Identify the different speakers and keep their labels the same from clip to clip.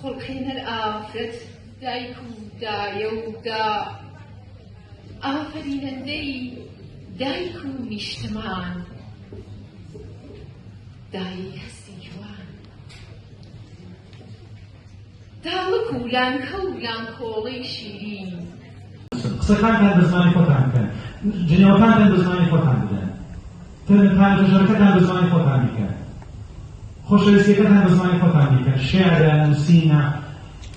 Speaker 1: خلقين الآفرت دايكو دايودا آفرين دي دايكو نشتمان داي هسي جوان داوكو لان كولي شيرين
Speaker 2: قسەکان کات بە زمانی خۆتان بکەن جنێوەکانتان بە زمانی خۆتان بدەن فێرمتان ژەژەکەتان بە زمانی خۆتان بکەن خۆشەویستیەکەتان بە زمانی خۆتان بکەن شێعرە نووسینە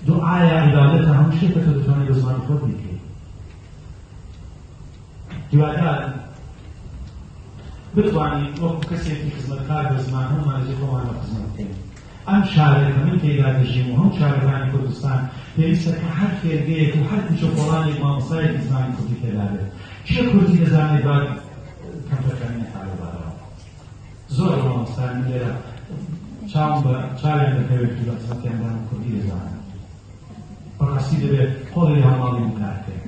Speaker 2: دوعایە عیبادەتە هەموو شتێکە تۆ دەتوانیت بە زمانی خۆت بکەیت هیوادارم بتوانیت وەکو کەسێکی خزمەتکار بە زمان هەمومان لەجێ خۆمان بە خزمەت بکەین ئەم شارێکە من تێیدا دەژیم و هەموو شارەکانی کوردستان پێویستە کە هەر فێرگەیەک و هەر کوچەپۆڵانێک مامۆستایەکی زمانی کوردی تێدا بێت چێ کوردی دەزانێت با کەمپەکانی نەخالە بارەوە زۆر مامۆستای من لێرە چاوم بە چاویان دەکەوێت بە خزمەتیاندان کوردی دەزانن بەڕاستی دەبێت قۆڵی هەماڵی بکارکەین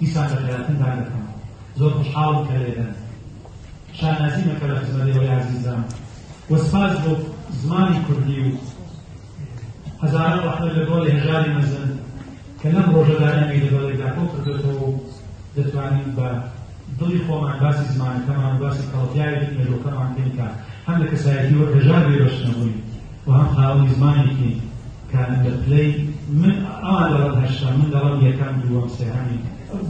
Speaker 2: ئیسان لە خێراتندان دەکەم زۆر خوشحاڵم کە لێرەن شانازیمەکە لە خزمەتەوەی عەزیزم وەسپاس بۆ زمانی کوردی و هەزاران ڕەحمەت لە گۆڵی هەژاری مەزن کە لەم ڕۆژەدارانەی لەگەڵێکدا کۆ کردوێتەوە و دەتوانین بە دڵی خۆمان باسی زمانەکەمان و باسی کەڵەپیاوێکی مێژووەکەمان بکەین کە هەم لە کەسایەتی وەک هەژار بێرۆشنەوەی و هەم خاوەنی زمانێکی کە لە پلەی من ئەوان دەڵێن هەشتا من دەڵێم یەکەم دووەم سێهەمی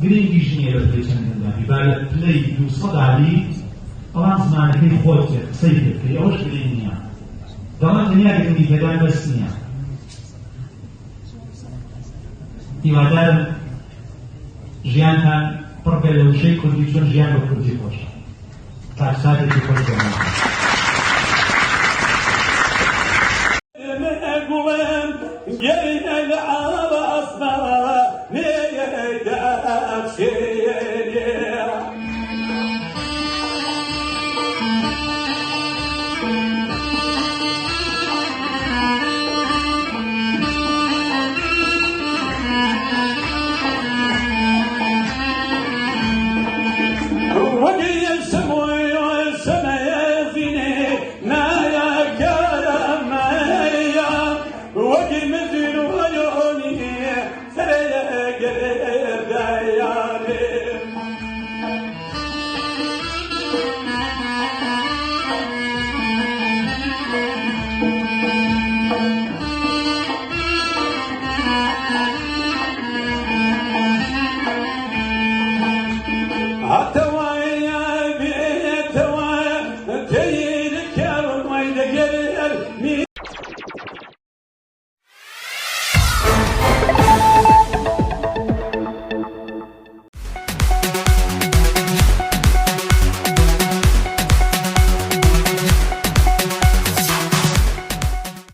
Speaker 2: گرنگیش نییە لە پلەی چەندەندانی با لە پلەی 200 عالی ئەوان زمانەکەی خۆت کرد قسەی پێ بکەی ئەوەش گرنگ نییە دەڵێن تەنیا گرنگی پێدان بەس نییە هیوادارم ژیانتان پڕ بێت لە وشەی کوردی چۆن ژیان بە کوردی خۆشە تا ساتێکی خۆش دەمێت.
Speaker 3: يا العرس ما يا